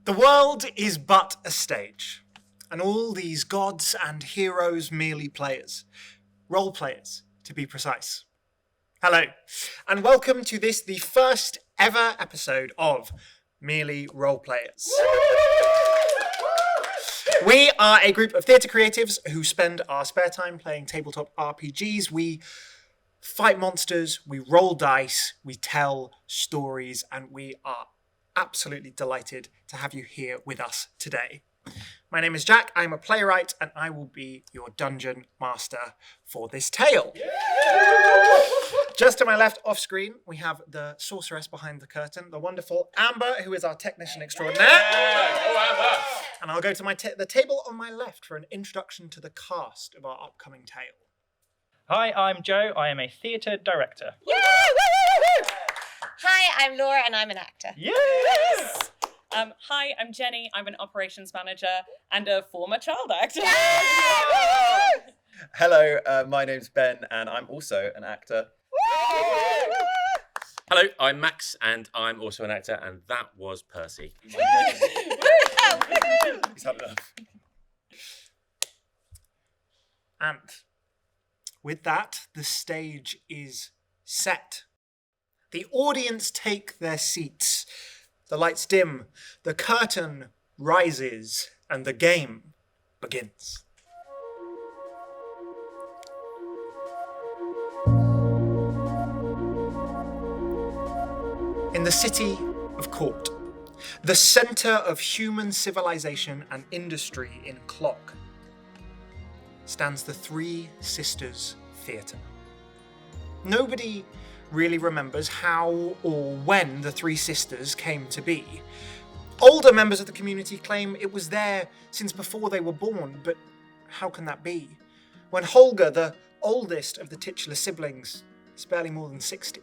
The world is but a stage, and all these gods and heroes merely players. Roleplayers, to be precise. Hello, and welcome to this, the first ever episode of Merely Roleplayers. We are a group of theatre creatives who spend our spare time playing tabletop RPGs. We fight monsters, we roll dice, we tell stories, and we are absolutely delighted to have you here with us today. My name is Jack, I'm a playwright, and I will be your dungeon master for this tale. Yeah! Just to my left, off screen, we have the sorceress behind the curtain, the wonderful Amber, who is our technician extraordinaire. Yeah! Oh, Amber! And I'll go to the table on my left for an introduction to the cast of our upcoming tale. Hi, I'm Joe. I am a theatre director. Yeah! Woo! Hi, I'm Laura and I'm an actor. Yes! Hi, I'm Jenny. I'm an operations manager and a former child actor. Yeah! Hello, my name's Ben and I'm also an actor. Hello, I'm Max and I'm also an actor, and that was Percy. He's had enough. And with that, the stage is set. The audience take their seats. The lights dim, the curtain rises, and the game begins. In the city of Quart, the centre of human civilization and industry in Clock, stands the Three Sisters Theatre. Nobody really remembers how or when the Three Sisters came to be. Older members of the community claim it was there since before they were born, but how can that be? When Ögra, the oldest of the titular siblings, is barely more than 60.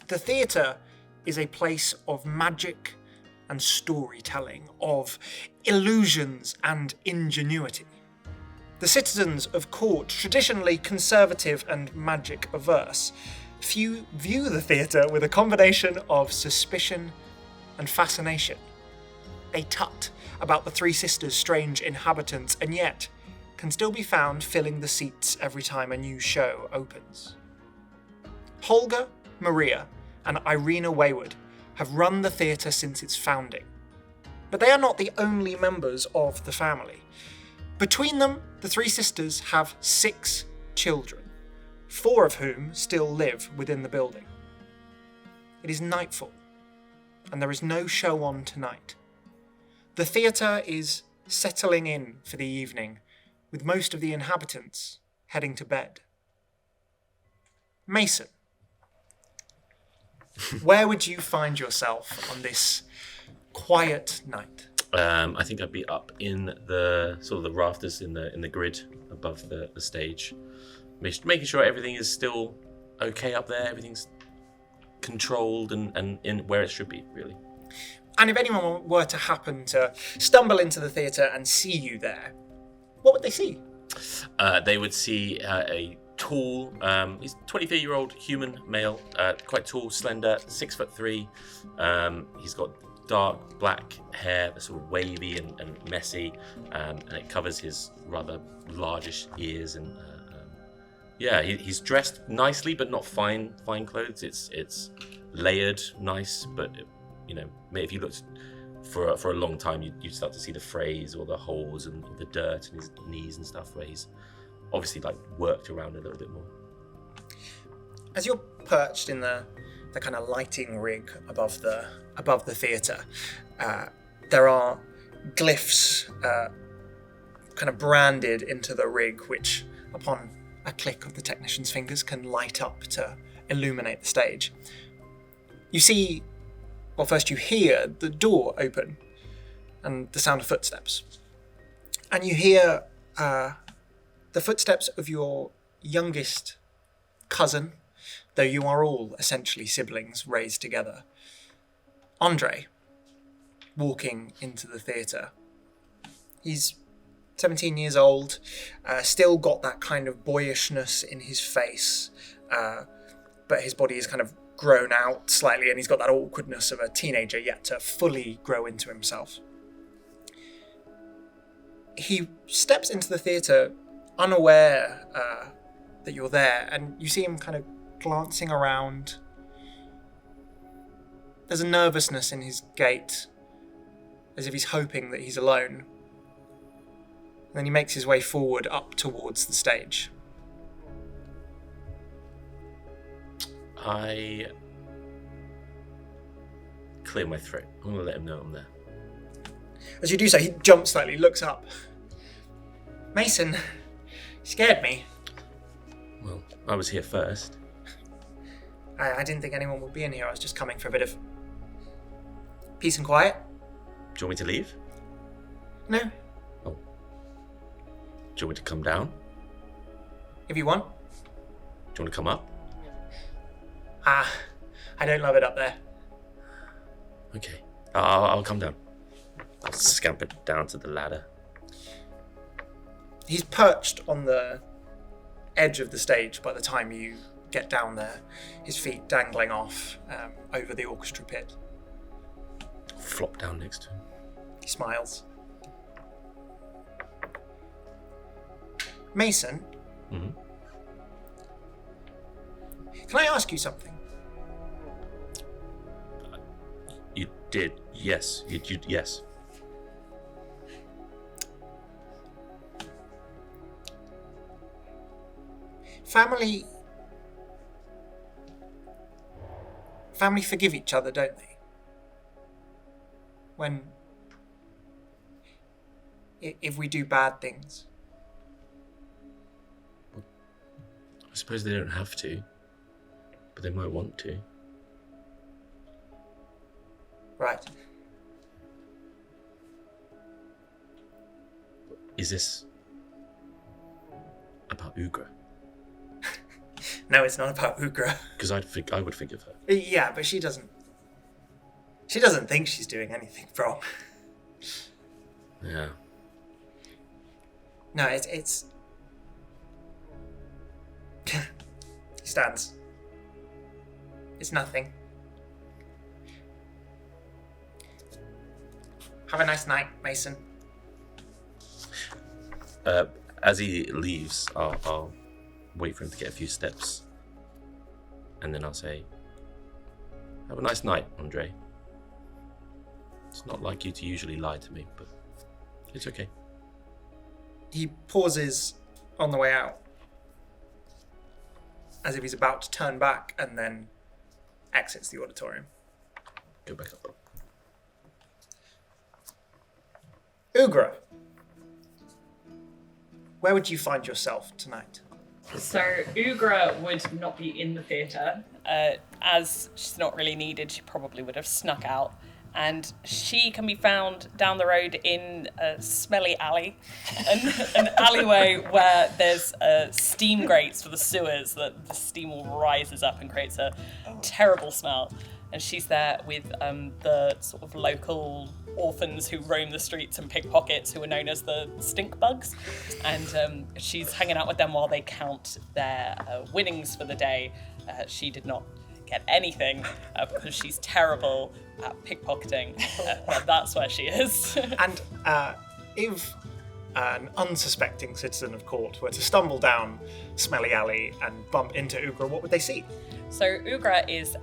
The theatre is a place of magic and storytelling, of illusions and ingenuity. The citizens of Quart, traditionally conservative and magic averse, few view the theatre with a combination of suspicion and fascination. They tut about the Three Sisters' strange inhabitants, and yet can still be found filling the seats every time a new show opens. Ögra, Maria, and Irina Wayward have run the theatre since its founding, but they are not the only members of the family. Between them, the Three Sisters have 6 children, 4 of whom still live within the building. It is nightfall, and there is no show on tonight. The theatre is settling in for the evening, with most of the inhabitants heading to bed. Mason, where would you find yourself on this quiet night? I think I'd be up in the sort of the rafters in the grid above the stage, making sure everything is still okay up there. Everything's controlled and in where it should be, really. And if anyone were to happen to stumble into the theatre and see you there, what would they see? They would see a tall, he's 23-year-old human male, quite tall, slender, 6'3". He's got dark black hair that's sort of wavy and messy, and it covers his rather largish ears. And he's dressed nicely, but not fine clothes. It's layered, nice, but if you looked for a long time, you'd start to see the frays or the holes and the dirt in his knees and stuff, where he's obviously worked around a little bit more. As you're perched in the kind of lighting rig above the theatre, there are glyphs kind of branded into the rig, which upon a click of the technician's fingers can light up to illuminate the stage. You see, first you hear the door open and the sound of footsteps. And you hear the footsteps of your youngest cousin, though you are all essentially siblings raised together, Andre, walking into the theatre. He's 17 years old, still got that kind of boyishness in his face, but his body is kind of grown out slightly, and he's got that awkwardness of a teenager yet to fully grow into himself. He steps into the theatre unaware that you're there, and you see him kind of glancing around. There's a nervousness in his gait, as if he's hoping that he's alone. And then he makes his way forward up towards the stage. I clear my throat. I'm going to let him know I'm there. As you do so, he jumps slightly, looks up. Mason, you scared me. Well, I was here first. I didn't think anyone would be in here. I was just coming for a bit of peace and quiet. Do you want me to leave? No, Oh. Do you want me to come down? if you want. Do you want to come up? I don't love it up there. Okay. I'll come down. I'll scamper down to the ladder. He's perched on the edge of the stage by the time you get down there, his feet dangling off over the orchestra pit. Flop down next to him. He smiles. Mason, Mm-hmm. can I ask you something? You did. Yes. You yes. Family forgive each other, don't they? If we do bad things. I suppose they don't have to, but they might want to. Right. Is this about Ugra? No, it's not about Ugra. Because I would think of her. Yeah, but she doesn't think she's doing anything wrong. Yeah. No, it's he stands. It's nothing. Have a nice night, Mason. As he leaves, I'll wait for him to get a few steps. And then I'll say, have a nice night, Andre. It's not like you to usually lie to me, but it's okay. He pauses on the way out, as if he's about to turn back, and then exits the auditorium. Go back up. Ugra, where would you find yourself tonight? So Ugra would not be in the theatre. As she's not really needed, she probably would have snuck out. And she can be found down the road in a smelly alley, an alleyway where there's steam grates for the sewers that the steam all rises up and creates a terrible smell. And she's there with the sort of local orphans who roam the streets and pickpockets, who are known as the stink bugs. And she's hanging out with them while they count their winnings for the day. She did not get anything because she's terrible at pickpocketing. But that's where she is. And if an unsuspecting citizen of Quart were to stumble down Smelly Alley and bump into Ugra, what would they see? So Ugra is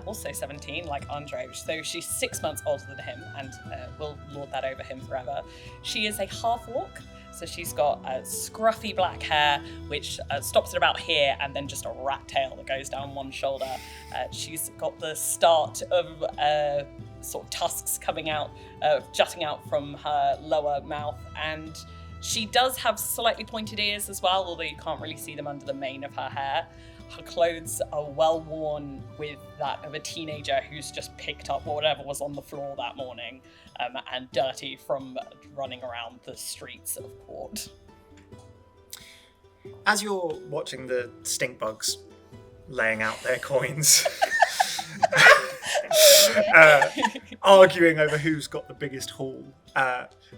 also 17, like Andre, so she's 6 months older than him and will lord that over him forever. She is a half-orc, so she's got scruffy black hair, which stops at about here, and then just a rat tail that goes down one shoulder. She's got the start of sort of tusks coming out, jutting out from her lower mouth, and she does have slightly pointed ears as well, although you can't really see them under the mane of her hair. Her clothes are well worn with that of a teenager who's just picked up whatever was on the floor that morning, and dirty from running around the streets of Quart. As you're watching the stink bugs laying out their coins, arguing over who's got the biggest haul,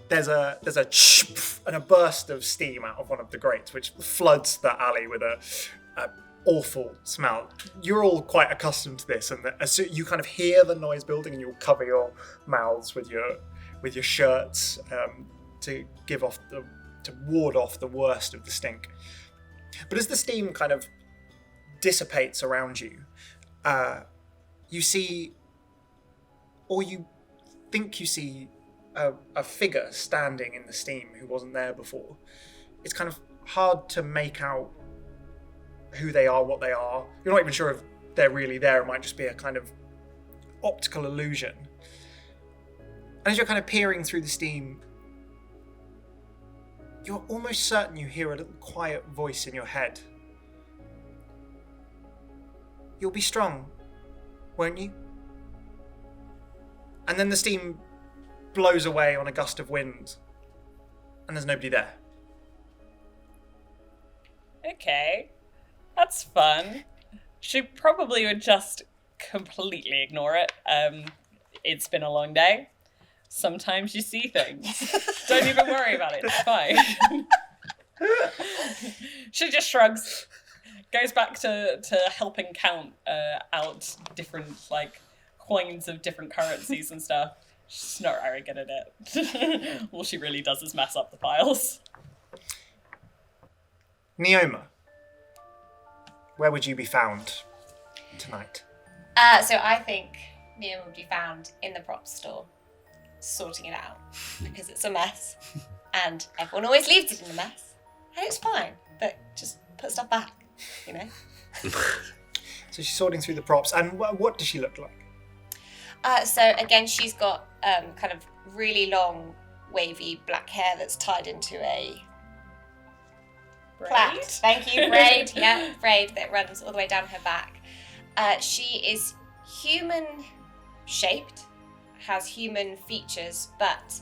there's a and a burst of steam out of one of the grates, which floods the alley with a awful smell. You're all quite accustomed to this, and as soon you kind of hear the noise building, and you'll cover your mouths with your shirts to ward off the worst of the stink. But as the steam kind of dissipates around you, you see, or you think you see, a figure standing in the steam who wasn't there before. It's kind of hard to make out who they are, what they are. You're not even sure if they're really there. It might just be a kind of optical illusion. And as you're kind of peering through the steam, you're almost certain you hear a little quiet voice in your head. You'll be strong, won't you? And then the steam blows away on a gust of wind, and there's nobody there. Okay, that's fun. She probably would just completely ignore it. It's been a long day. Sometimes you see things. Don't even worry about it, it's fine. She just shrugs, goes back to helping count out different, like, coins of different currencies and stuff. She's not very good at it. All she really does is mess up the piles. Neoma, where would you be found tonight? So I think Neoma would be found in the prop store, sorting it out, because it's a mess, and everyone always leaves it in a mess, and it's fine, but just put stuff back, you know? So she's sorting through the props, and what does she look like? So again, she's got kind of really long, wavy black hair that's tied into a plait. Thank you, braid. Yeah, braid that runs all the way down her back. She is human-shaped, has human features, but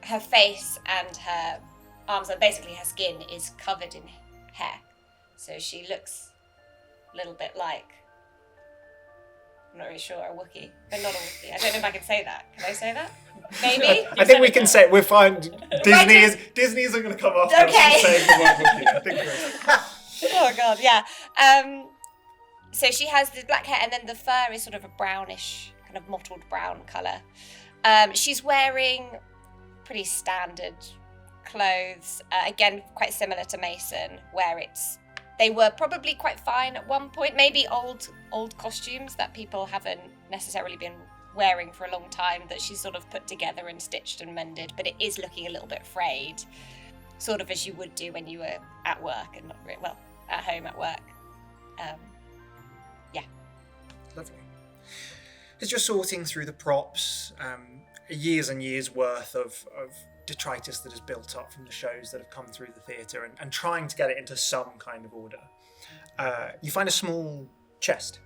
her face and her arms, and basically her skin, is covered in hair. So she looks a little bit like, I'm not really sure, a Wookiee, but not a Wookiee. I don't know if I can say that. Can I say that? Maybe? I think we can say we're fine. Disney isn't going to come after us for saying the word Wookiee. I think we're... Oh god, yeah. So she has the black hair, and then the fur is sort of a brownish, kind of mottled brown colour. She's wearing pretty standard clothes, again quite similar to Mason, where they were probably quite fine at one point, maybe old costumes that people haven't necessarily been wearing for a long time, that she's sort of put together and stitched and mended, but it is looking a little bit frayed, sort of as you would do when you were at work and at home at work. Yeah. Lovely. As you're sorting through the props, years and years worth of detritus that has built up from the shows that have come through the theatre, and trying to get it into some kind of order, you find a small chest,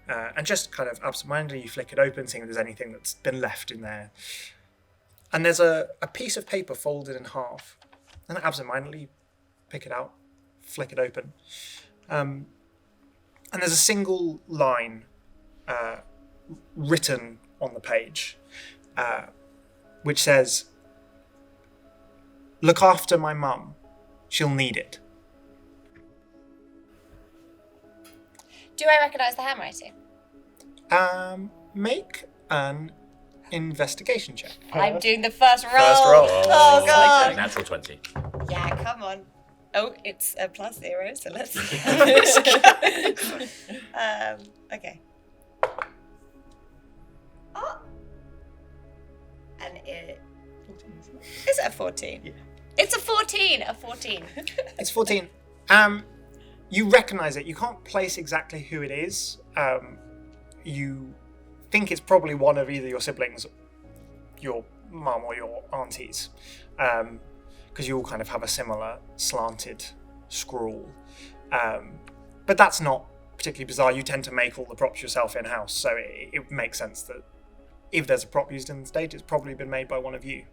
and just kind of absentmindedly you flick it open, seeing if there's anything that's been left in there. And there's a piece of paper folded in half, and absentmindedly pick it out, flick it open, and there's a single line written on the page, which says, "Look after my mum. She'll need it." Do I recognise the handwriting? Make an investigation check. I'm doing the first roll. First roll. Oh god. Natural 20. Yeah, come on. Oh, it's a +0, so let's okay. Oh. And is it a 14? Yeah. It's a 14. A 14. It's 14. You recognise it. You can't place exactly who it is. You think it's probably one of either your siblings, your mum or your aunties, because you all kind of have a similar slanted scrawl. But that's not particularly bizarre. You tend to make all the props yourself in-house, so it makes sense that if there's a prop used in the stage, it's probably been made by one of you.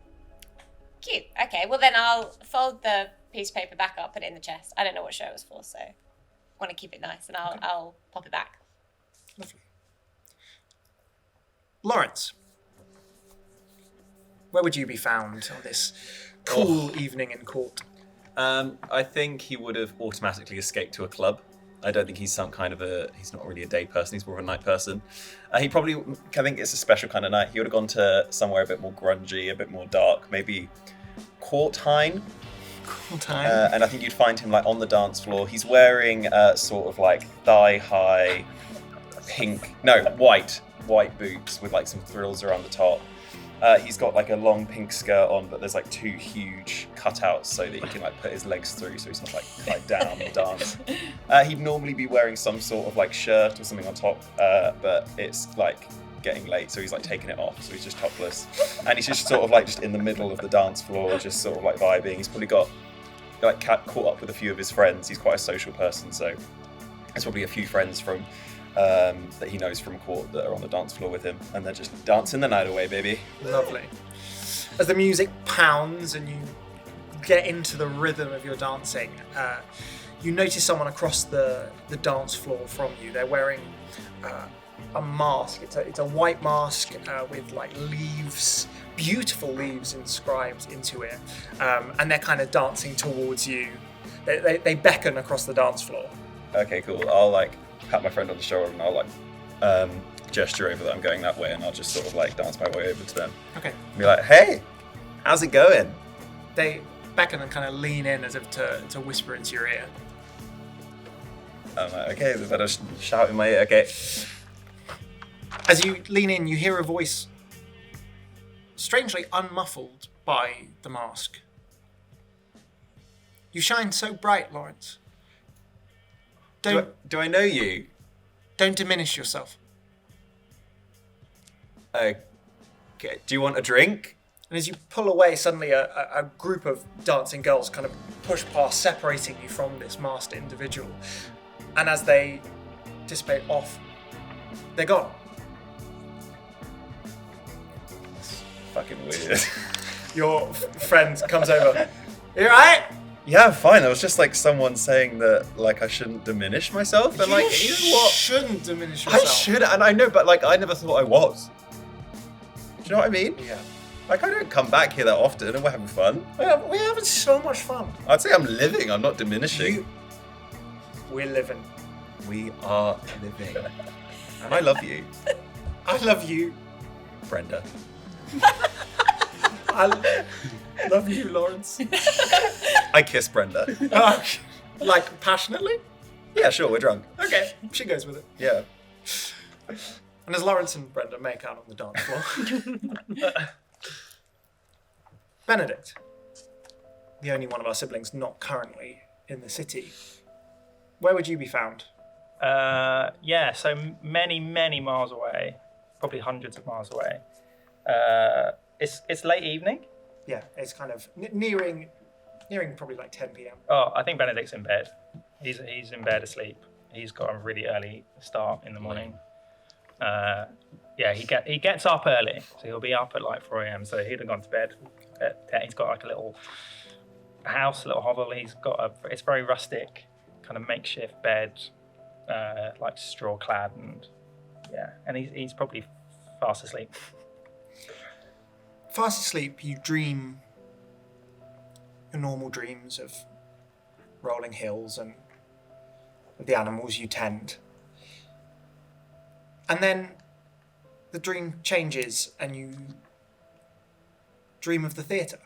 Cute. Okay, well then I'll fold the piece of paper back up, put it in the chest. I don't know what show it was for, so I want to keep it nice, and I'll pop it back. Lovely. Lawrence, where would you be found on this cool evening in Quart? I think he would have automatically escaped to a club. I don't think he's some kind of he's not really a day person, he's more of a night person. I think it's a special kind of night. He would have gone to somewhere a bit more grungy, a bit more dark, maybe Quart. Cool time. And I think you'd find him like on the dance floor. He's wearing sort of like thigh-high white boots with like some frills around the top. He's got like a long pink skirt on, but there's like 2 huge cutouts so that he can like put his legs through, so he's not like down and dance. He'd normally be wearing some sort of like shirt or something on top, but it's like getting late, so he's like taking it off, so he's just topless, and he's just sort of like just in the middle of the dance floor, just sort of like vibing. He's probably got like caught up with a few of his friends. He's quite a social person, so there's probably a few friends from that he knows from Quart that are on the dance floor with him, and they're just dancing the night away, baby. Lovely. As the music pounds and you get into the rhythm of your dancing, you notice someone across the dance floor from you. They're wearing a mask. It's a white mask with like leaves, beautiful leaves inscribed into it, and they're kind of dancing towards you. They beckon across the dance floor. Okay, cool. I'll like pat my friend on the shoulder and I'll like gesture over that I'm going that way, and I'll just sort of like dance my way over to them. Okay. And be like, hey, how's it going? They beckon and kind of lean in as if to whisper into your ear. I'm like, okay, they better shout in my ear. Okay. As you lean in, you hear a voice strangely unmuffled by the mask. You shine so bright, Lawrence. Do I know you? Don't diminish yourself. Okay. Do you want a drink? And as you pull away, suddenly a group of dancing girls kind of push past, separating you from this masked individual. And as they dissipate off, they're gone. It's fucking weird. Your friend comes over. You alright? Yeah, fine. I was just like someone saying that like I shouldn't diminish myself, and like you know what? Shouldn't diminish yourself. I should, and I know, but like I never thought I was. Do you know what I mean? Yeah. Like I don't come back here that often, and we're having fun. We're having so much fun. I'd say I'm living. I'm not diminishing. We're living. We are living, and I love you, I love you. Brenda. I love you, Lawrence. I kiss Brenda. Like passionately? Yeah, sure. We're drunk. Okay, she goes with it. Yeah. And as Lawrence and Brenda make out on the dance floor, Benedict, the only one of our siblings not currently in the city, where would you be found? So many miles away, probably hundreds of miles away. It's late evening. Yeah, it's kind of nearing probably like 10 p.m. Oh, I think Benedict's in bed. He's in bed asleep. He's got a really early start in the morning. He gets up early, so he'll be up at like 4 a.m. So he'd have gone to bed. He's got like a little house, a little hovel. It's very rustic, kind of makeshift bed, like straw clad, and he's probably fast asleep. Fast asleep, you dream your normal dreams of rolling hills and the animals you tend. And then the dream changes and you dream of the theatre.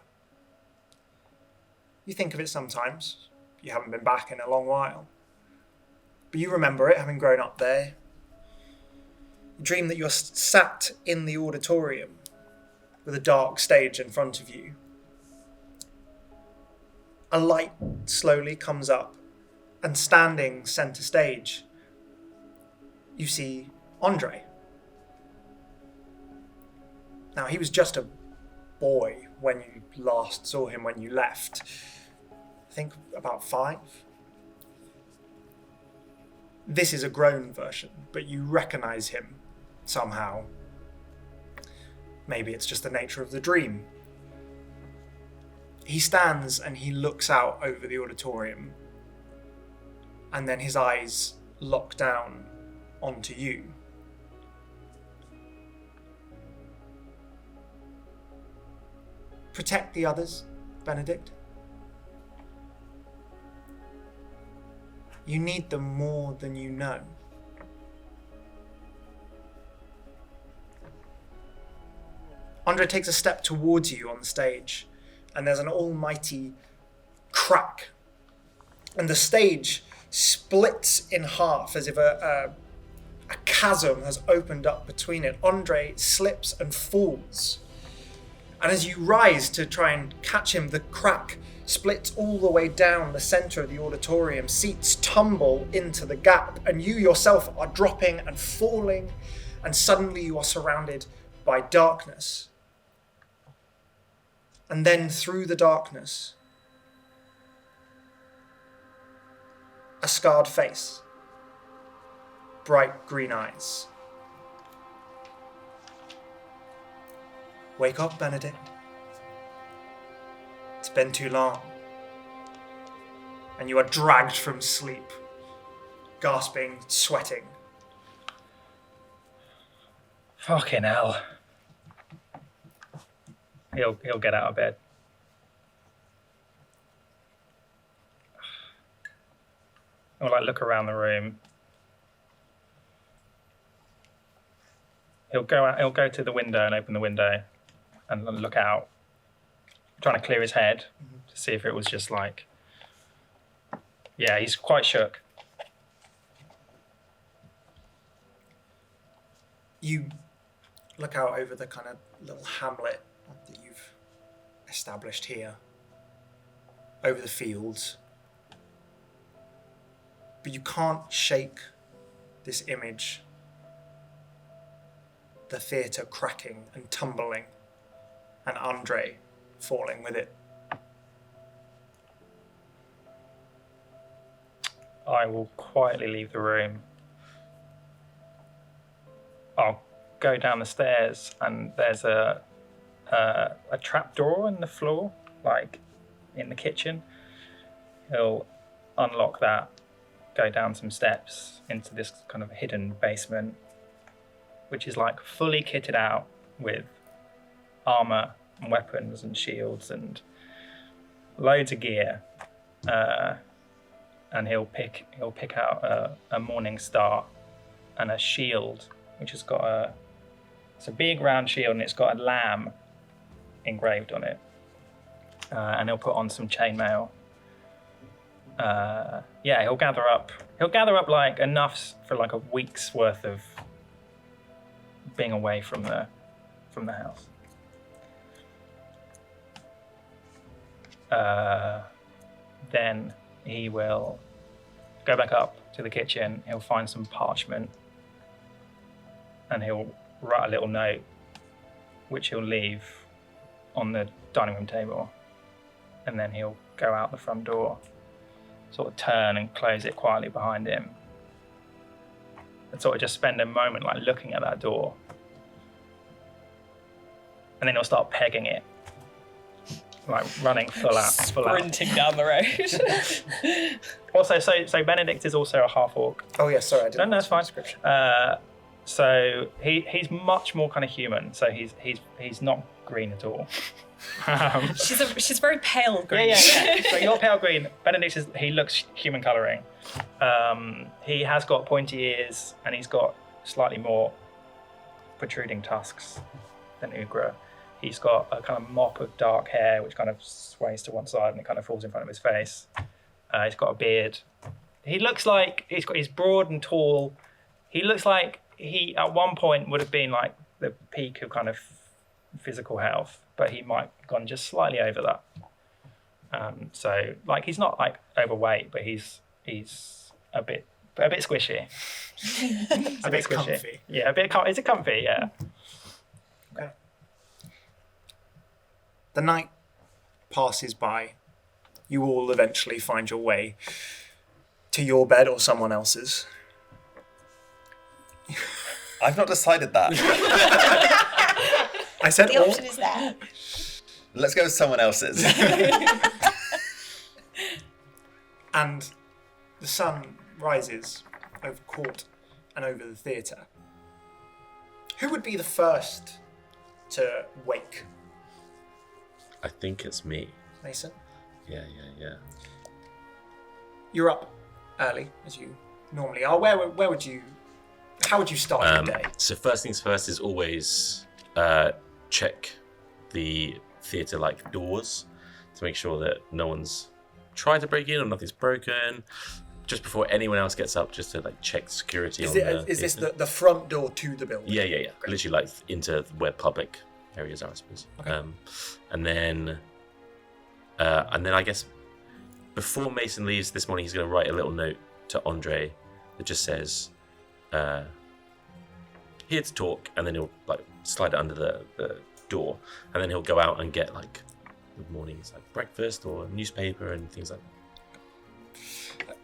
You think of it sometimes. You haven't been back in a long while. But you remember it, having grown up there. You dream that you're sat in the auditorium with a dark stage in front of you. A light slowly comes up, and standing centre stage, you see Andre. Now, he was just a boy when you last saw him when you left. I think about 5. This is a grown version, but you recognise him somehow. Maybe it's just the nature of the dream. He stands and he looks out over the auditorium, and then his eyes lock down onto you. Protect the others, Benedict. You need them more than you know. Andre takes a step towards you on the stage, and there's an almighty crack. And the stage splits in half as if a chasm has opened up between it. Andre slips and falls. And as you rise to try and catch him, the crack splits all the way down the center of the auditorium. Seats tumble into the gap, and you yourself are dropping and falling, and suddenly you are surrounded by darkness. And then through the darkness, a scarred face, bright green eyes. Wake up, Benedict. It's been too long. And you are dragged from sleep, gasping, sweating. Fucking hell. He'll get out of bed. He'll look around the room. He'll go to the window and open the window and look out, trying to clear his head to see if it was just yeah, he's quite shook. You look out over the kind of little hamlet that you've established here, over the fields, but you can't shake this image. The theatre cracking and tumbling, and Andre falling with it. I will quietly leave the room. I'll go down the stairs, and there's a trap door in the floor, in the kitchen. He'll unlock that, go down some steps into this kind of hidden basement, which is fully kitted out with armor and weapons and shields and loads of gear. And he'll pick out a morning star and a shield, which has got it's a big round shield, and it's got a lamb engraved on it. And he'll put on some chainmail. He'll gather up enough for a week's worth of being away from the house. Then he will go back up to the kitchen. He'll find some parchment, and he'll write a little note, which he'll leave on the dining room table. And then he'll go out the front door, sort of turn and close it quietly behind him, and sort of just spend a moment looking at that door. And then he'll start pegging it, running full out. Sprinting down the road. Also, so Benedict is also a half orc. Oh yeah, sorry, I didn't. No, that's fine. So he's much more kind of human. So he's not green at all. She's very pale green. Yeah. So you're pale green. Benedict he looks human colouring. He has got pointy ears, and he's got slightly more protruding tusks than Ugra. He's got a kind of mop of dark hair, which kind of sways to one side and it kind of falls in front of his face. He's got a beard. He looks like he's broad and tall. He looks like he at one point would have been the peak of kind of physical health, but he might have gone just slightly over that. So he's not overweight, but he's a bit squishy. A bit comfy. Yeah, is it comfy? Yeah. Okay. The night passes by. You all eventually find your way to your bed or someone else's. I've not decided that. I said The all. option is there. Let's go with someone else's. And the sun rises over Quart and over the theatre. Who would be the first to wake? I think it's me. Mason? Yeah. You're up, early, as you normally are. Where would you? How would you start your day? So first things first is always check the theatre doors to make sure that no one's tried to break in or nothing's broken. Just before anyone else gets up, just to check security. Is this the front door to the building? Yeah. Great. Literally into where public areas are, I suppose. Okay. And then I guess before Mason leaves this morning, he's going to write a little note to Andre that just says, "Here to talk," and then he'll slide it under the door, and then he'll go out and get good mornings, breakfast or newspaper and things like that.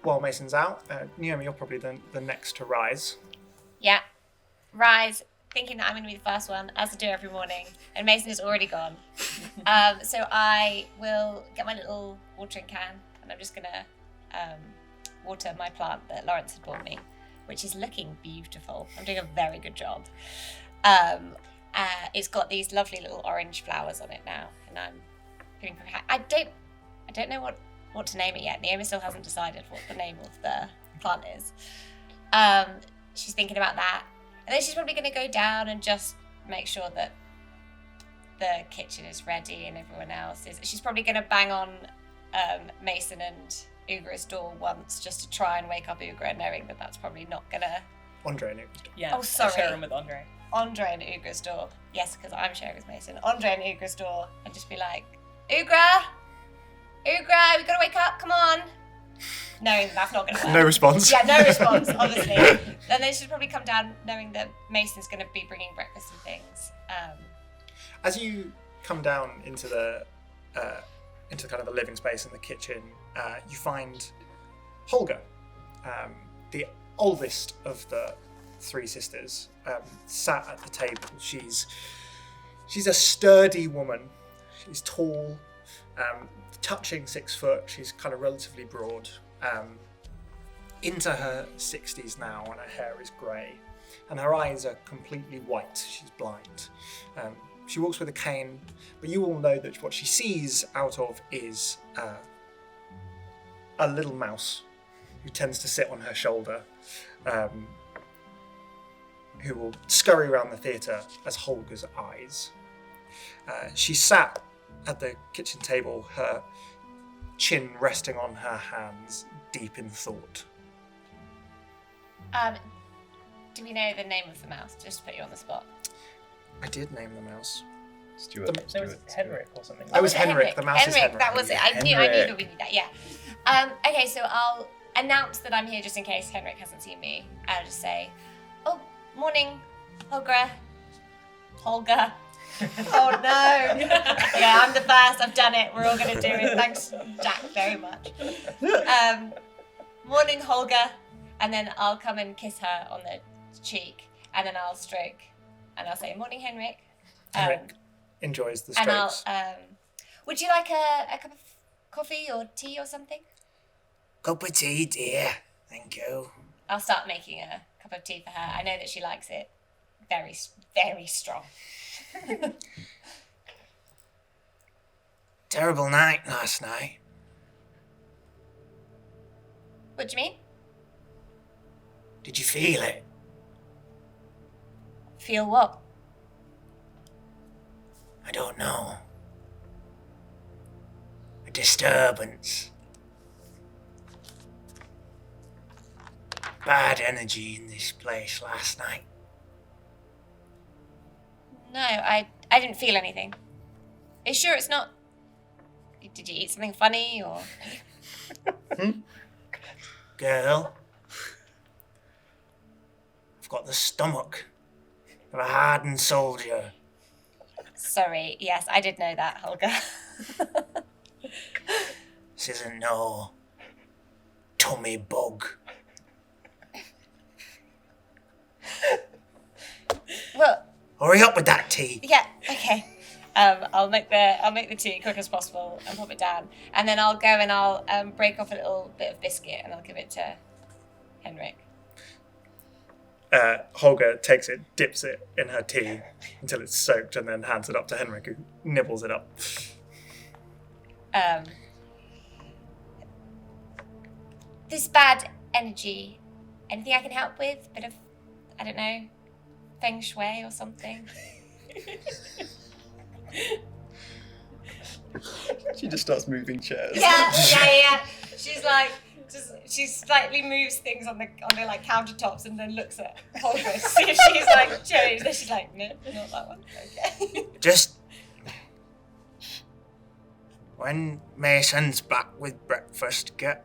While Mason's out, Neoma, you're probably the next to rise. Yeah. Rise, thinking that I'm going to be the first one, as I do every morning, and Mason is already gone. So I will get my little watering can, and I'm just going to water my plant that Lawrence had bought me, which is looking beautiful. I'm doing a very good job. It's got these lovely little orange flowers on it now, and I'm feeling very happy. I don't know what to name it yet. Neoma still hasn't decided what the name of the plant is. She's thinking about that. And then she's probably going to go down and just make sure that the kitchen is ready and everyone else is. She's probably going to bang on Mason and Ugra's door once just to try and wake up Ugra, knowing that that's probably not going to... Andre and Ugra's door. Yeah. Oh, sorry. I share room with Andre. Andre and Ugra's door. Yes, because I'm sharing with Mason. Andre and Ugra's door. And just be like, Ugra, we gotta wake up, come on. Knowing that's not gonna work. No response. Yeah, no response, obviously. And then she'll probably come down knowing that Mason's gonna be bringing breakfast and things. As you come down into the kind of the living space and the kitchen, you find Holger, the oldest of the three sisters, sat at the table. She's a sturdy woman. She's tall, touching 6 foot. She's kind of relatively broad, into her 60s now, and her hair is grey, and her eyes are completely white. She's blind. She walks with a cane, but you all know that what she sees out of is a little mouse who tends to sit on her shoulder, who will scurry around the theatre as Holger's eyes. She sat at the kitchen table, her chin resting on her hands, deep in thought. Do we know the name of the mouse? Just to put you on the spot. I did name the mouse. Stuart. There was Henrik or something. It was Henrik. The mouse is Henrik. That was it. I knew that we knew that. Yeah. Okay, so I'll announce that I'm here just in case Henrik hasn't seen me. I'll just say, "Oh, morning, Ögra." Holger. Oh no! Yeah, I'm the first. I've done it. We're all going to do it. Thanks, Jack, very much. Morning, Holger, and then I'll come and kiss her on the cheek, and then I'll stroke, and I'll say, "Morning, Henrik." Henrik enjoys the And strokes. would you like a cup of coffee or tea or something? Cup of tea, dear. Thank you. I'll start making a cup of tea for her. I know that she likes it very, very strong. Terrible night last night. What do you mean? Did you feel it? Feel what? I don't know. A disturbance. Bad energy in this place last night. No, I didn't feel anything. Are you sure it's not... Did you eat something funny or... Girl, I've got the stomach of a hardened soldier. Sorry, yes, I did know that, Holger. This isn't no tummy bug. Well, Hurry up with that tea. yeah, okay. I'll make the tea quick as possible and pop it down, and then I'll go and I'll break off a little bit of biscuit and I'll give it to Henrik. Holger takes it, dips it in her tea until it's soaked, and then hands it up to Henrik, who nibbles it up. This bad energy. Anything I can help with? Bit of, I don't know, feng shui or something? She just starts moving chairs. Yeah. She slightly moves things on the like countertops and then looks at Holger to see if she's like changed. Then she's like, no, not that one. Okay. Just when Mason's back with breakfast, get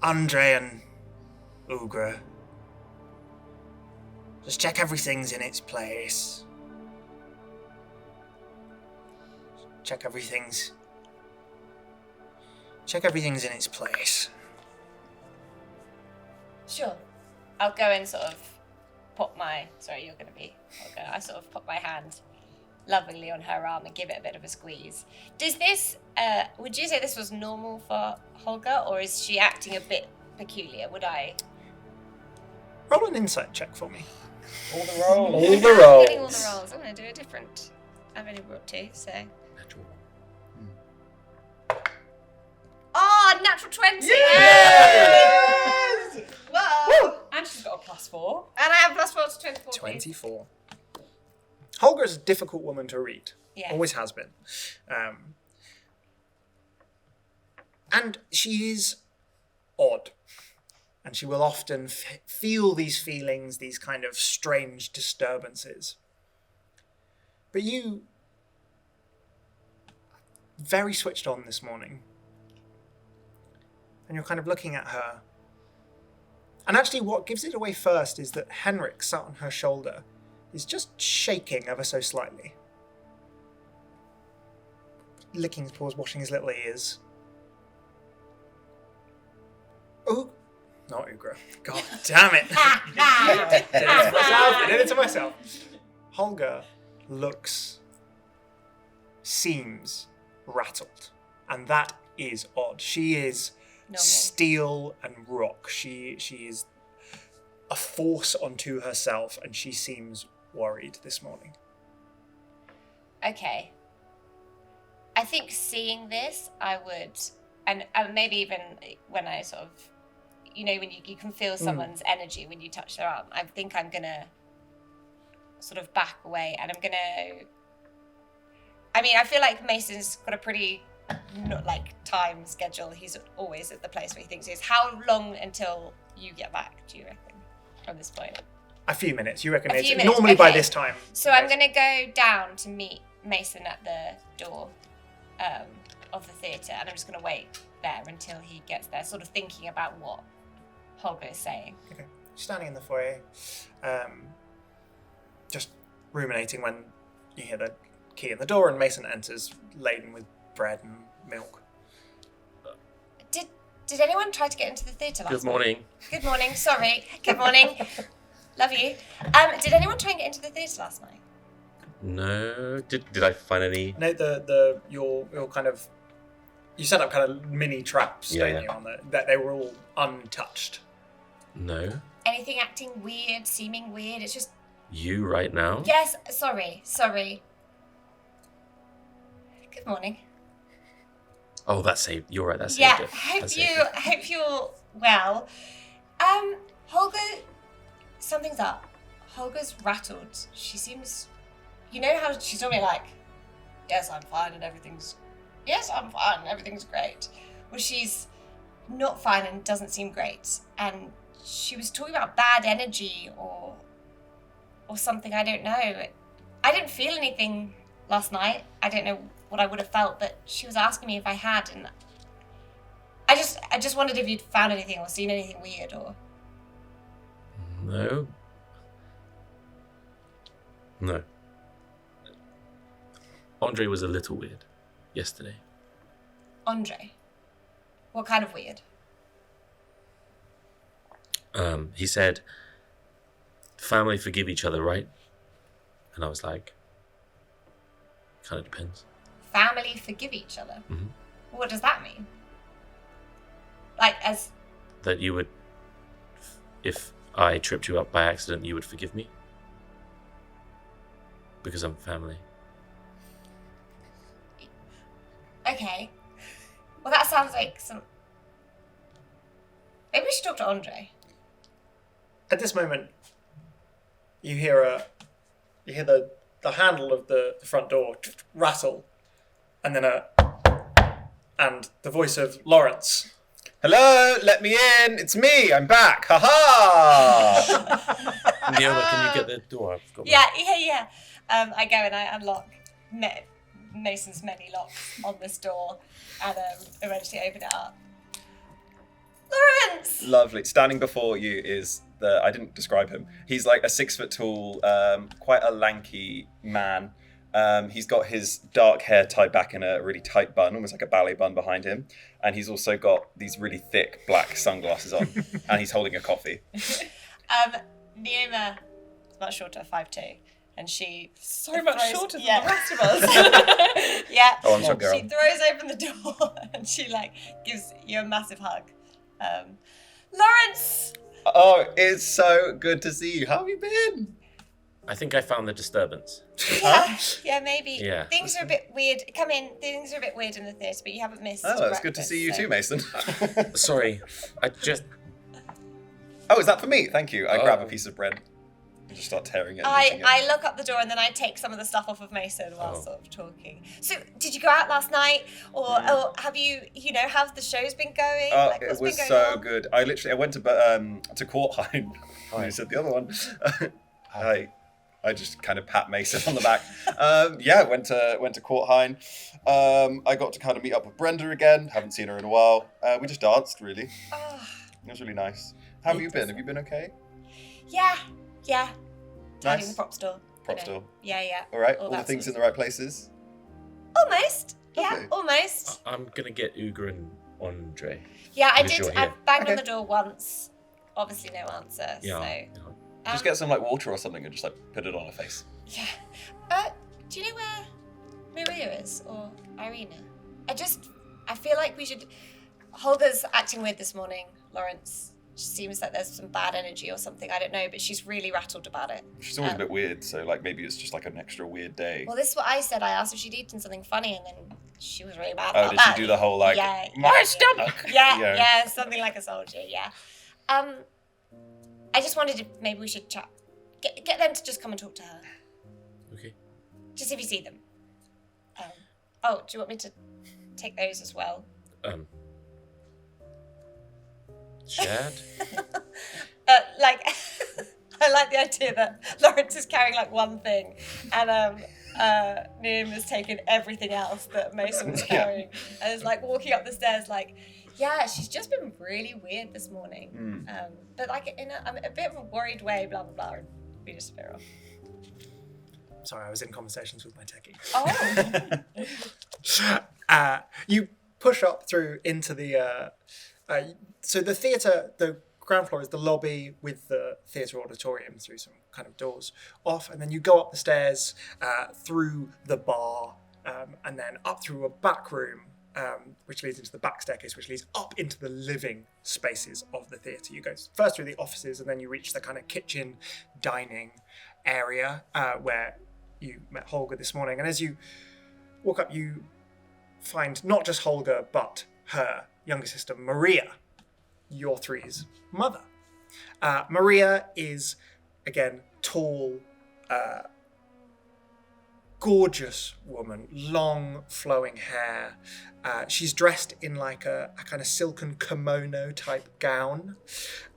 Andre and Ugra. Just check everything's in its place. Check everything's in its place. Sure. I'll go and sort of pop my... Sorry, you're going to be... I sort of pop my hand lovingly on her arm and give it a bit of a squeeze. Does this... would you say this was normal for Holger, or is she acting a bit peculiar? Would I... Roll an insight check for me. All the rolls. I'm getting all the rolls. I'm going to do a different... I've only brought 2, so... Oh, natural 20! Yes! Whoa! And she's got a +4. And I have +4 to 24. 24. Holger is a difficult woman to read. Yeah. Always has been. And she is odd. And she will often feel these feelings, these kind of strange disturbances. But you... very switched on this morning. And you're kind of looking at her. And actually what gives it away first is that Henrik sat on her shoulder is just shaking ever so slightly. Licking his paws, washing his little ears. Oh, not Ugra. God damn it. I did it to myself. Holger seems rattled. And that is odd. She is Normal. Steel and rock. She is a force unto herself, and she seems worried this morning. Okay. I think seeing this, I would, and maybe even when I sort of, when you can feel someone's energy when you touch their arm, I think I'm going to sort of back away, and I'm going to, I feel like Mason's got a pretty... not like time schedule. He's always at the place where he thinks he is. How long until you get back, do you reckon, from this point? A few minutes. You reckon A it's few minutes, normally by okay. this time. So I'm going to go down to meet Mason at the door of the theatre, and I'm just going to wait there until he gets there, sort of thinking about what Holger is saying. Okay. Standing in the foyer, just ruminating when you hear the key in the door and Mason enters laden with bread and milk. Did anyone try to get into the theatre last Good morning. night? Good morning. Sorry. Good morning. Love you. Did anyone try and get into the theatre last night? No. Did I find any? No, your kind of, you set up kind of mini traps, don't you, on that they were all untouched. No. Anything acting weird, seeming weird? It's just... You right now? Yes, sorry. Good morning. Oh, that saved. You're right. That saved Yeah, it. hope you're well. Holger, something's up. Holger's rattled. She seems, how she's normally like, yes, I'm fine and everything's great. Well, she's not fine and doesn't seem great. And she was talking about bad energy or something, I don't know. I didn't feel anything last night. I don't know what I would have felt, but she was asking me if I had, and I just wondered if you'd found anything or seen anything weird or... No. Andre was a little weird yesterday. Andre? What kind of weird? He said, family forgive each other, right? And I was like, kind of depends. Family forgive each other? Mm-hmm. What does that mean? Like, as... That you would, if I tripped you up by accident, you would forgive me? Because I'm family. Okay. Well, that sounds like some... Maybe we should talk to Andre. At this moment, you hear the handle of the front door rattle, and then and the voice of Lawrence. Hello, let me in. It's me. I'm back. Ha ha! Neoma, can you get the door? I've got Yeah. I go and I unlock Mason's many locks on this door, and eventually open it up. Lawrence! Lovely. Standing before you is I didn't describe him. He's like a 6 foot tall, quite a lanky man. He's got his dark hair tied back in a really tight bun, almost like a ballet bun behind him. And he's also got these really thick black sunglasses on. And he's holding a coffee. Neoma is much shorter, 5'2", and she So much shorter than yeah. the rest of us. Yeah. Oh, I'm sorry, girl. She throws open the door and she gives you a massive hug. Lawrence! Oh, it's so good to see you. How have you been? I think I found the disturbance. Yeah, maybe. Yeah. Things are a bit weird. Come in. Things are a bit weird in the theatre, but you haven't missed. Oh, it's good to see you too, Mason. Sorry, I just... Oh, is that for me? Thank you. I grab a piece of bread and just start tearing it. And eating it. I look up the door and then I take some of the stuff off of Mason while sort of talking. So, did you go out last night, or have you? How's the show's been going? It was so good. I went to Quart. I said the other one. I just kind of pat Mason on the back. Went to Quart. I got to kind of meet up with Brenda again. Haven't seen her in a while. We just danced, really. Oh. It was really nice. How have you been? Have you been okay? Yeah. Tidying Nice. the prop store. Prop store. Yeah. All right. All All the that things sort in the right places. Almost. Yeah, Lovely. almost. I'm gonna get Ugra and Andre. Yeah, I Because did. you're I here. banged on Okay. the door once. Obviously, no answer. Yeah. So. Just get some water or something and just put it on her face. Yeah. Do you know where Maria is or Irina? I feel like we should. Holger's acting weird this morning, Lawrence. Seems like there's some bad energy or something. I don't know, but she's really rattled about it. She's always a bit weird, so maybe it's just an extra weird day. Well, this is what I said. I asked if she'd eaten something funny, and then she was really mad Oh, about did that. she do the whole my stomach? Yeah, something like a soldier. Yeah. I just wondered if maybe we should chat. Get them to just come and talk to her. Okay. Just if you see them. Do you want me to take those as well? Shad? I like the idea that Lawrence is carrying one thing, and Neoma is taking everything else that Mason was carrying, and is walking up the stairs yeah, she's just been really weird this morning. But in a bit of a worried way, blah blah blah, and we just veer off. Sorry, I was in conversations with my techie. Oh. You push up through into the. So the theatre, the ground floor is the lobby with the theatre auditorium through some kind of doors off, and then you go up the stairs through the bar, and then up through a back room, which leads into the back staircase, which leads up into the living spaces of the theatre. You go first through the offices, and then you reach the kind of kitchen, dining area where you met Holger this morning. And as you walk up, you find not just Holger, but her younger sister, Maria, your three's mother. Maria is, again, tall, gorgeous woman, long flowing hair. She's dressed in a kind of silken kimono type gown,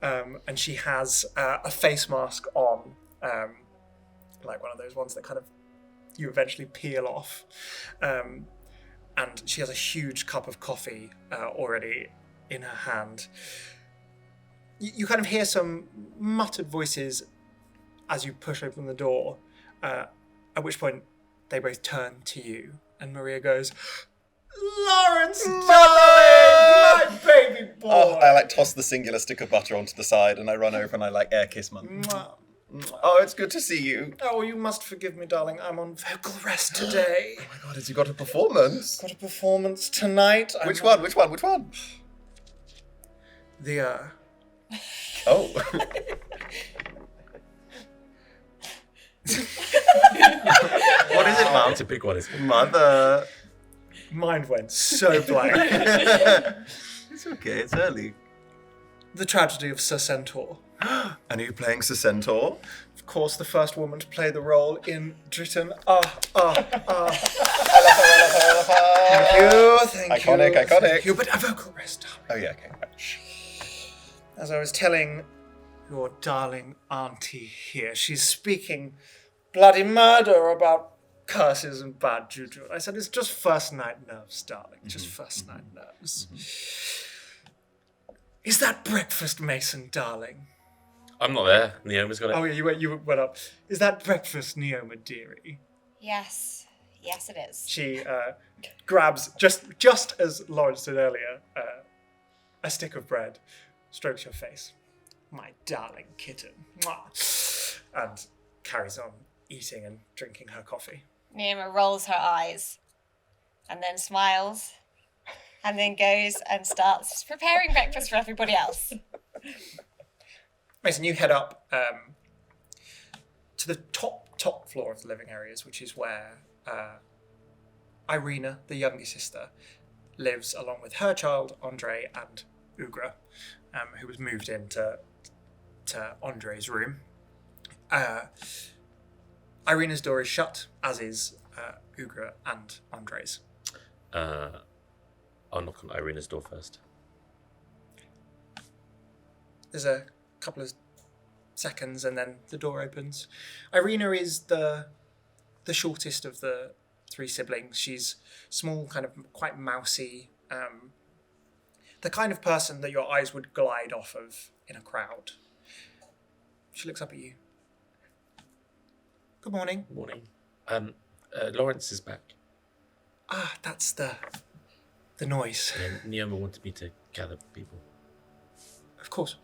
and she has a face mask on, one of those ones that kind of you eventually peel off. And she has a huge cup of coffee already in her hand. You kind of hear some muttered voices as you push open the door, at which point they both turn to you, and Maria goes, "Lawrence, darling, my baby boy!" Oh, I toss the singular stick of butter onto the side, and I run over and I air kiss Mum. Mwah. Oh, it's good to see you. Oh, you must forgive me, darling. I'm on vocal rest today. Oh my God, has you got a performance? Got a performance tonight. Which one? The Oh. What is it, Mum? It's a big one, isn't it? Mother. mind went so blank. It's okay, it's early. The tragedy of Sir Centaur. And are you playing Sir Centaur? Of course, the first woman to play the role in Driton. I love her. Thank you. Iconic. Thank you, but a vocal rest. Oh yeah, okay. As I was telling your darling auntie here, she's speaking bloody murder about curses and bad juju. I said, it's just first night nerves, darling. Just first night nerves. Is that breakfast, Mason, darling? I'm not there. Neoma's got it. Oh, yeah, you went up. Is that breakfast, Neoma, dearie? Yes. Yes, it is. She grabs, just as Lawrence did earlier, a stick of bread, strokes your face. My darling kitten. Mwah. And carries on eating and drinking her coffee. Neoma rolls her eyes and then smiles and then goes and starts preparing breakfast for everybody else. Mason, you head up to the top floor of the living areas, which is where Irina, the younger sister, lives along with her child, Andre, and Ugra, who was moved into Andre's room. Irina's door is shut, as is Ugra and Andre's. I'll knock on Irina's door first. There's a couple of seconds and then the door opens. Irina is the shortest of the three siblings. She's small, kind of quite mousy, the kind of person that your eyes would glide off of in a crowd. She looks up at you. Good morning. Morning. Lawrence is back. Ah, that's the noise. Yeah, Neoma wanted me to gather people. Of course.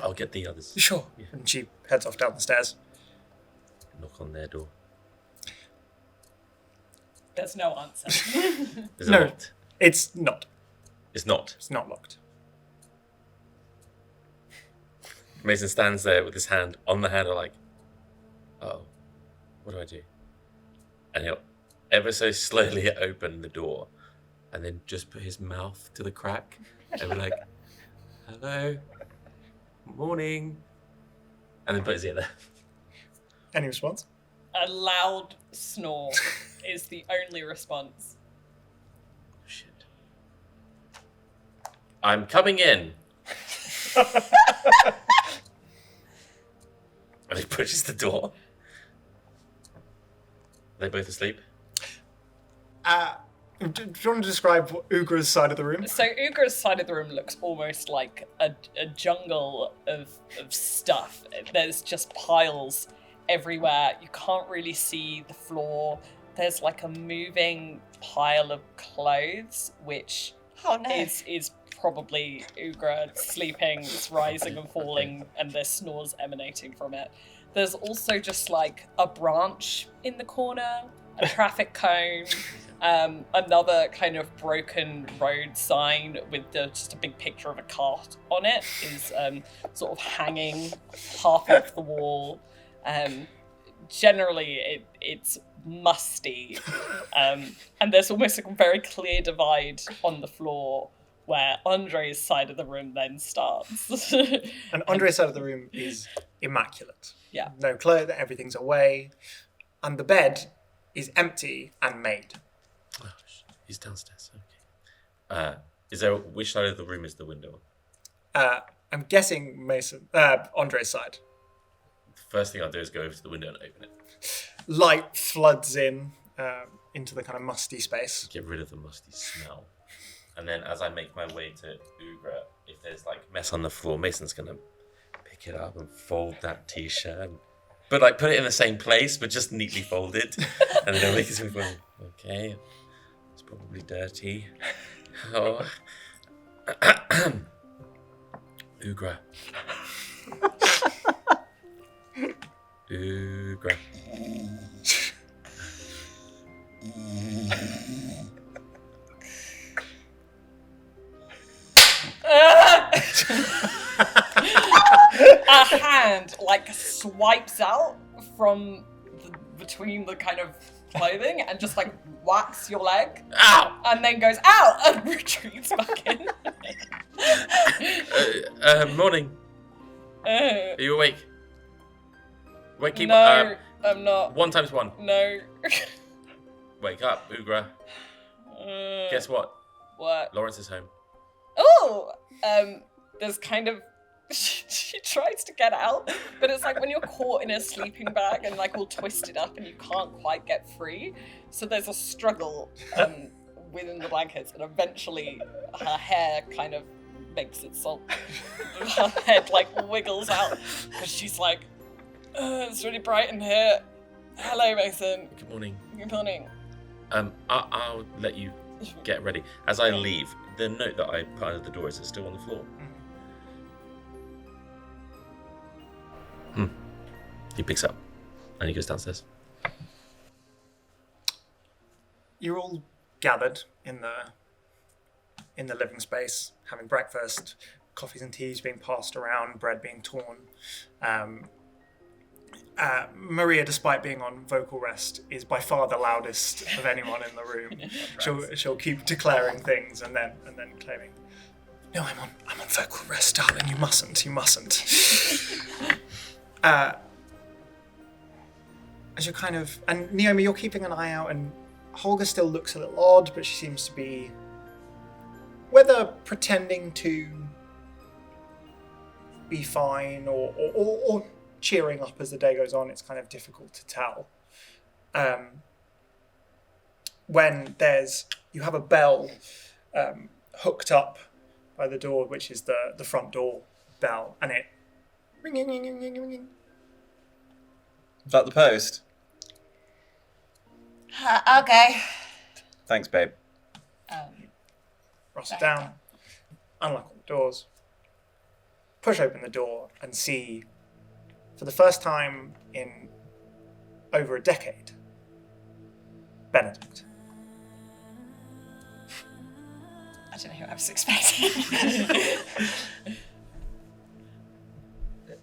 I'll get the others. Sure. Yeah. And she heads off down the stairs. Knock on their door. There's no answer. Is it No. locked? It's not. It's not. It's not locked. Mason stands there with his hand on the handle like, oh, what do I do? And he'll ever so slowly open the door and then just put his mouth to the crack and be like, hello, morning. And then put his ear there. Any response? A loud snore is the only response. Shit. I'm coming in. And he pushes the door. Are they both asleep? Do you want to describe Ugra's side of the room? So Ugra's side of the room looks almost like a jungle of stuff. There's just piles everywhere. You can't really see the floor. There's like a moving pile of clothes, which Oh no. is probably Ugra sleeping. It's rising and falling, and there's snores emanating from it. There's also just like a branch in the corner, a traffic cone, another kind of broken road sign with just a big picture of a cart on it is sort of hanging half off the wall. Generally, it's musty, and there's almost a very clear divide on the floor where Andre's side of the room then starts. And Andre's side of the room is immaculate. Yeah. No clothes, everything's away. And the bed is empty and made. Oh, he's downstairs. Okay. Is there which side of the room is the window? I'm guessing Andre's side. The first thing I'll do is go over to the window and open it. Light floods in into the kind of musty space. Get rid of the musty smell. And then as I make my way to Ugra, if there's like mess on the floor, Mason's gonna pick it up and fold that t-shirt. But like put it in the same place, but just neatly folded. And then he'll make his way going, okay, it's probably dirty. Oh. Ugra. Ugra. A hand like swipes out from between the kind of clothing and just like whacks your leg. Ow! And then goes out and retreats back in. Morning. Uh, Are you awake? Wake up. no, I'm not. 1 times 1. No. Wake up, Ugra. Guess what? What? Lawrence is home. Oh! There's kind of... She tries to get out, but it's like when you're caught in a sleeping bag and like all twisted up and you can't quite get free. So there's a struggle within the blankets, and eventually her hair kind of makes itself... Her head like wiggles out because she's like, it's really bright in here. Hello, Mason. Good morning. Good morning. I'll let you get ready. As I leave, the note that I put under the door, is it still on the floor? He picks up and he goes downstairs. You're all gathered in the living space, having breakfast, coffees and teas being passed around, bread being torn. Maria, despite being on vocal rest, is by far the loudest of anyone in the room. She'll keep declaring things and then claiming, "No, I'm on vocal rest, darling. You mustn't. As you're kind of, and Neoma, you're keeping an eye out, and Holga still looks a little odd, but she seems to be, whether pretending to be fine or cheering up as the day goes on, it's kind of difficult to tell. When you have a bell hooked up by the door, which is the front door bell, and it ringing. Is that the post? Okay. Thanks, babe. Ross it down, unlock all the doors, push open the door, and see, for the first time in over a decade, Benedict. I don't know who I was expecting.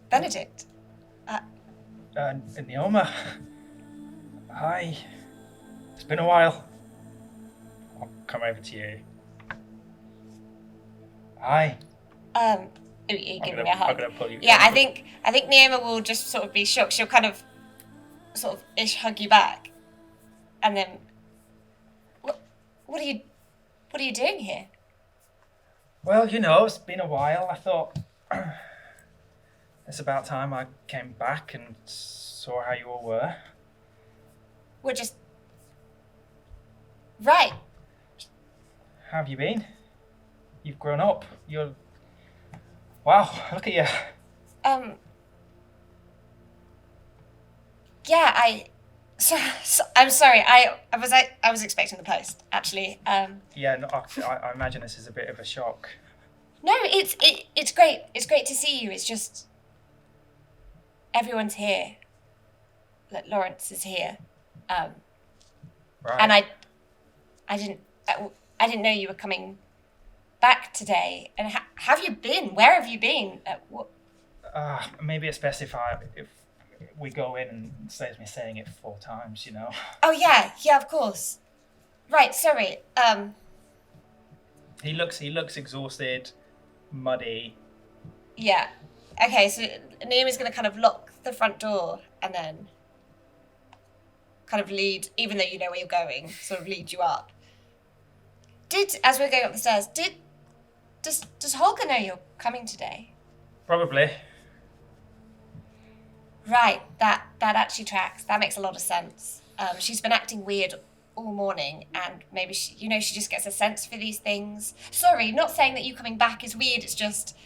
Benedict. Neoma. Hi. It's been a while. I'll come over to you. Hi. Are you giving me a I'm hug? gonna pull you. Yeah, I think Neoma will just sort of be shocked. She'll kind of sort of ish hug you back, and then what are you doing here? Well, it's been a while. I thought it's about time I came back and saw how you all were. We're just right. How have you been? You've grown up. Wow, look at you. Yeah, I'm sorry. I was expecting the post, actually. Yeah, no, I imagine this is a bit of a shock. No, it's great. It's great to see you. It's just everyone's here. Like Lawrence is here. Right. And I didn't know you were coming back today. And have you been? Where have you been? Maybe it's best if we go in and saves me saying it 4 times, Oh yeah, of course. Right, sorry. He looks exhausted, muddy. Yeah. Okay, so Neoma's gonna kind of lock the front door and then kind of lead, even though you know where you're going, sort of lead you up. As we're going up the stairs, does Holga know you're coming today? Probably. Right, that actually tracks. That makes a lot of sense. She's been acting weird all morning, and maybe she just gets a sense for these things. Sorry, not saying that you coming back is weird. It's just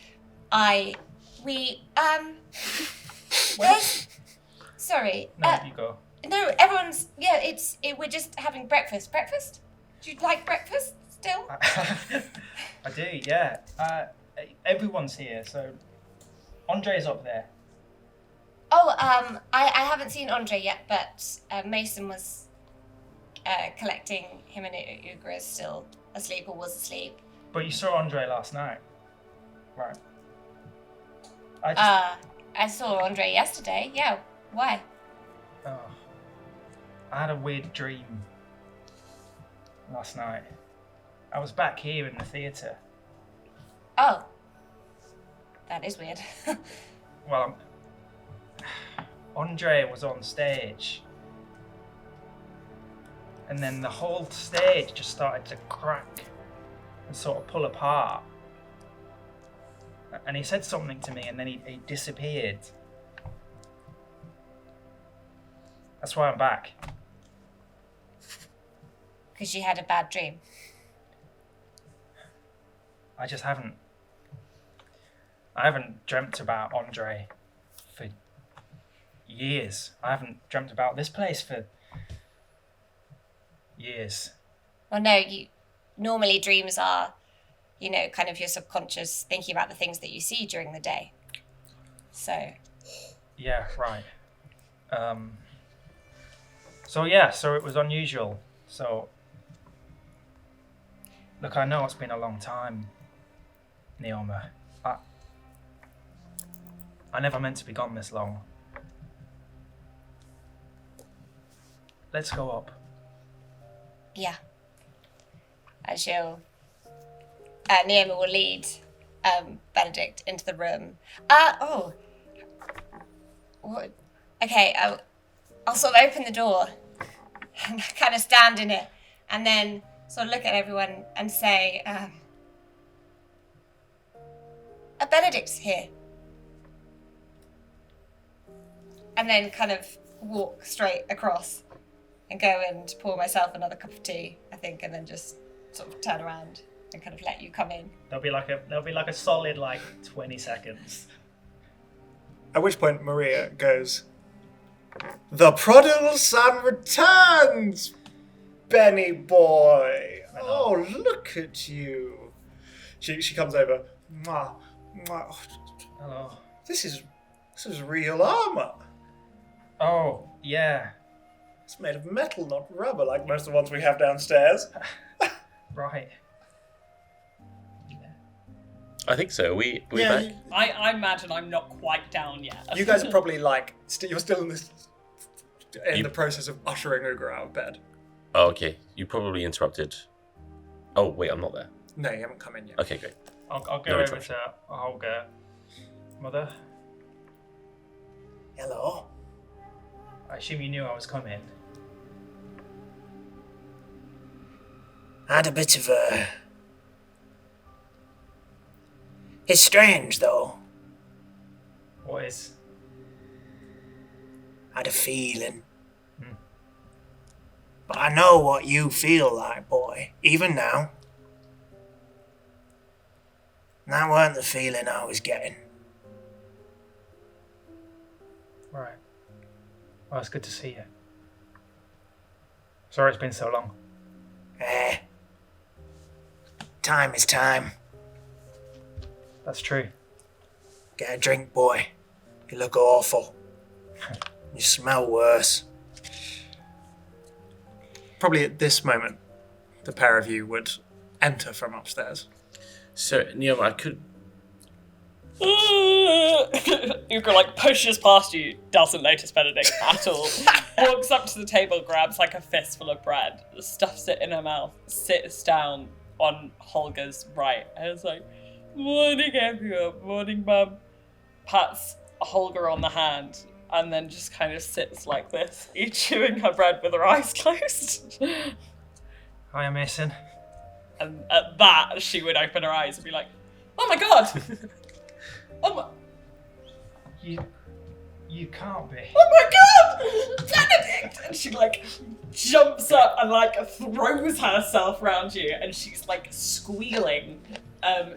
sorry. No, you go. No, everyone's we're just having breakfast. Breakfast? Do you like breakfast still? I do, yeah. Everyone's here, so Andre's up there. Oh, I haven't seen Andre yet, but Mason was collecting him, and Ugra is still asleep or was asleep. But you saw Andre last night, right? I saw Andre yesterday. Yeah, why? Oh, I had a weird dream last night. I was back here in the theatre, Oh. That is weird. Well, Andre was on stage. And then the whole stage just started to crack and sort of pull apart. And he said something to me and then he disappeared. That's why I'm back. Because you had a bad dream. I haven't dreamt about Andre for years. I haven't dreamt about this place for years. Well, no, normally dreams are, kind of your subconscious thinking about the things that you see during the day. So. Yeah, right. So it was unusual. So, look, I know it's been a long time, Neoma. I never meant to be gone this long. Let's go up. Yeah. And Neoma will lead Benedict into the room. What? Okay, I'll sort of open the door and kind of stand in it and then sort of look at everyone and say, Benedict's here. And then kind of walk straight across and go and pour myself another cup of tea, I think, and then just sort of turn around and kind of let you come in. There'll be like a solid 20 seconds. At which point Maria goes, "The prodigal son returns, Benny boy. Oh, look at you." She comes over. Mwah, mwah. Hello. This is real armor. Oh, yeah. It's made of metal, not rubber, like most of the ones we have downstairs. Right. I think so. Are we Yeah, back? I imagine I'm not quite down yet. You guys are probably you're still in the process of ushering Ugra out of bed. Oh, okay. You probably interrupted. Oh, wait, I'm not there. No, you haven't come in yet. Okay, great. I'll go No over interruption. to Olga. Mother, Hello? I assume you knew I was coming. I had a bit of a... It's strange, though. What is? I had a feeling. But I know what you feel like, boy, even now. And that weren't the feeling I was getting. Right. Well, it's good to see you. Sorry it's been so long. Time is time. That's true. Get a drink, boy. You look awful. You smell worse. Probably at this moment, the pair of you would enter from upstairs. So, Neoma, I could... Ugra pushes past you, doesn't notice Benedict at all. Walks up to the table, grabs a fistful of bread, stuffs it in her mouth, sits down on Holger's right, and is like, "Morning, everyone. Morning, Mum." Pats Holger on the hand, and then just kind of sits like this, chewing her bread with her eyes closed. Hiya, Mason. And at that, she would open her eyes and be like, "Oh my god! Oh my... You can't be. Oh my god! Benedict!" And she jumps up and throws herself around you, and she's squealing,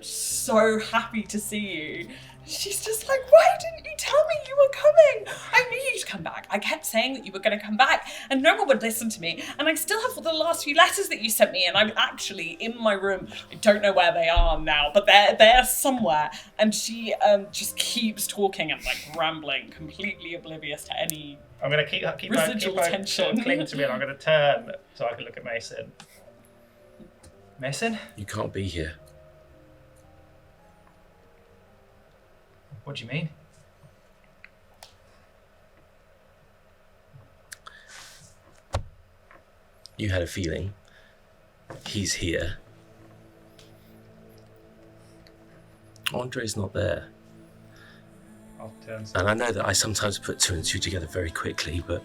so happy to see you. She's just like, "Why didn't you tell me you were coming? I knew you'd come back. I kept saying that you were going to come back, and no one would listen to me. And I still have the last few letters that you sent me, and I'm actually in my room. I don't know where they are now, but they're somewhere." And she just keeps talking and rambling, completely oblivious to any. I'm going to keep Residual her tension. sort of cling to me, and I'm going to turn so I can look at Mason. Mason? You can't be here. What do you mean? You had a feeling. He's here. Andre's not there. I'll turn. And I know that I sometimes put 2 and 2 together very quickly, but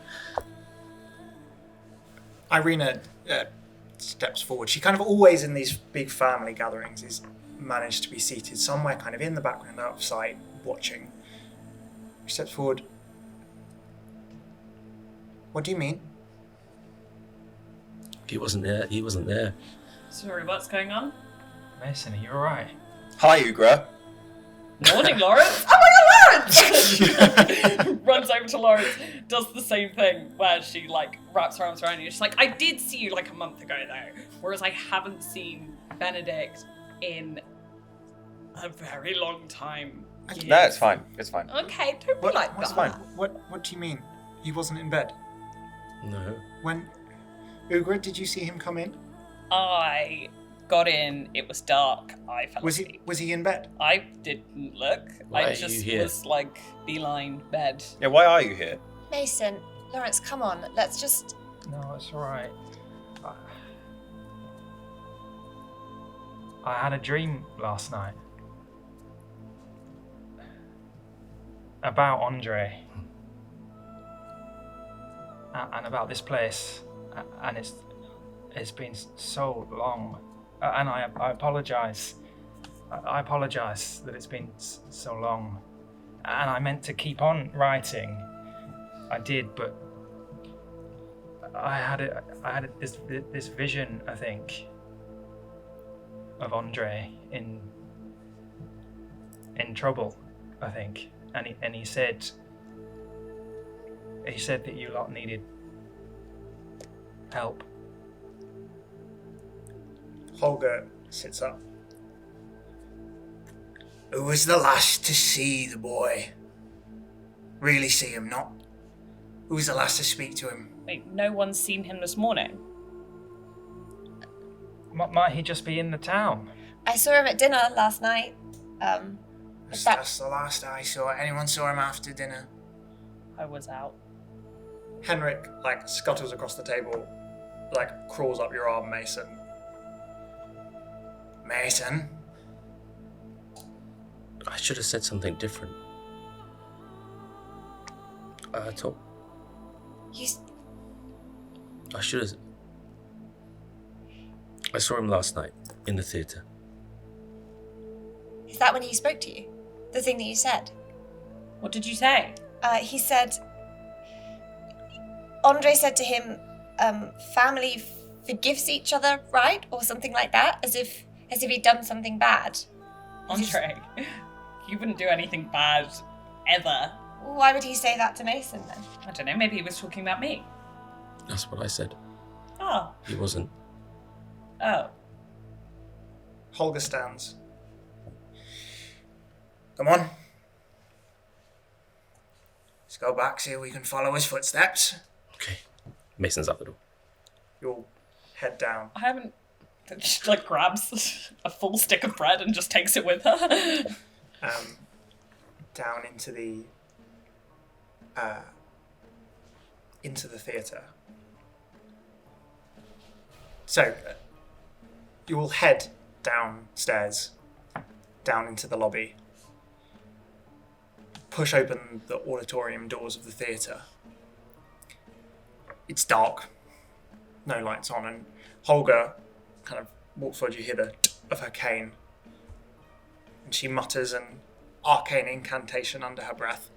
Irina steps forward. She kind of always in these big family gatherings is managed to be seated somewhere kind of in the background, out of sight, watching. She steps forward. What do you mean? he wasn't there. He wasn't there. Sorry, what's going on? Mason, are you alright? Hi, Ugra. Morning, Lawrence. Oh my God, Lawrence! Runs over to Lawrence, does the same thing where she like wraps her arms around you. She's like, I did see you like a month ago though, whereas I haven't seen Benedict in a very long time. No, it's fine. It's fine. Okay, don't be like What's that. fine? What do you mean? He wasn't in bed? No. When... Ugra, did you see him come in? I got in, it was dark, I fell asleep. Was he in bed? I didn't look. Why are I you just here? was like beeline bed. Yeah, why are you here? Mason, Lawrence, come on. Let's just... No, it's alright. I had a dream last night. About Andre. And about this place. And it's been so long. And I apologise. I apologise that it's been so long. And I meant to keep on writing. I did, but I had this vision, I think, of Andre in trouble, I think. And he said that you lot needed help. Holger sits up. Who was the last to see the boy? Really see him, not? Who was the last to speak to him? Wait, no one's seen him this morning? Might he just be in the town? I saw him at dinner last night. That's the last I saw. Anyone saw him after dinner? I was out. Henrik, scuttles across the table, crawls up your arm, Mason. Mason? I should have said something different. I should have. I saw him last night in the theatre. Is that when he spoke to you? The thing that you said? What did you say? He said... Andre said to him, family forgives each other, right? Or something like that, as if he'd done something bad. Andre, you wouldn't do anything bad, ever. Why would he say that to Mason then? I don't know, maybe he was talking about me. That's what I said. Oh. He wasn't. Oh. Holger stands. Come on. Let's go back, see if we can follow his footsteps. Okay. Mason's up the door. You'll head down. I haven't... She grabs a full stick of bread and just takes it with her. Down into the theatre. So, you will head downstairs, down into the lobby, push open the auditorium doors of the theatre. It's dark, no lights on, and Holger kind of walks forward. You hear the of her cane, and she mutters an arcane incantation under her breath.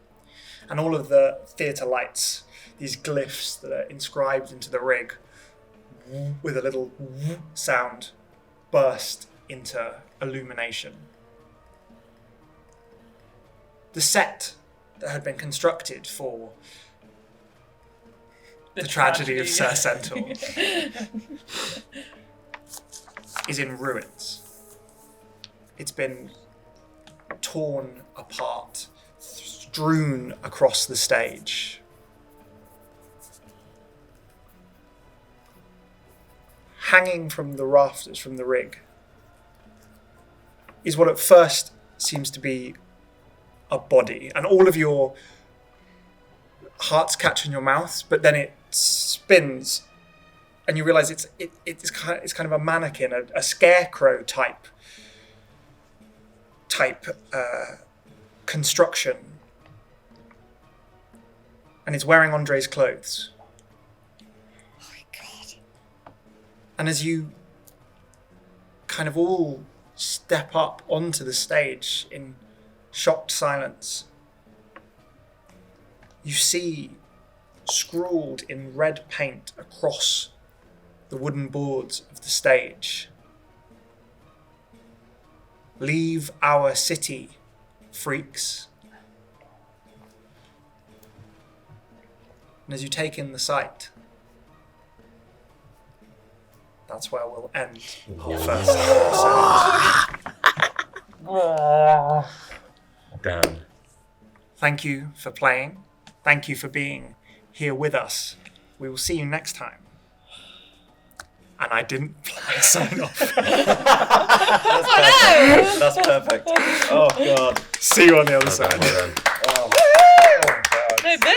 And all of the theatre lights, these glyphs that are inscribed into the rig, with a little sound, burst into illumination. The set that had been constructed for the tragedy of Sir Centaur is in ruins. It's been torn apart, strewn across the stage. Hanging from the rafters from the rig is what at first seems to be a body, and all of your hearts catch in your mouths, but then it spins, and you realise it's kind of a mannequin, a scarecrow type type construction, and is wearing Andre's clothes. Oh my god. And as you kind of all step up onto the stage in shocked silence, you see scrawled in red paint across the wooden boards of the stage, "Leave our city, freaks." And as you take in the sight, that's where we'll end our first episode. Damn. Thank you for playing. Thank you for being here with us. We will see you next time. And I didn't play sign off. That's perfect. Oh god. See you on the other Well side. done, well done. Oh god. No, no.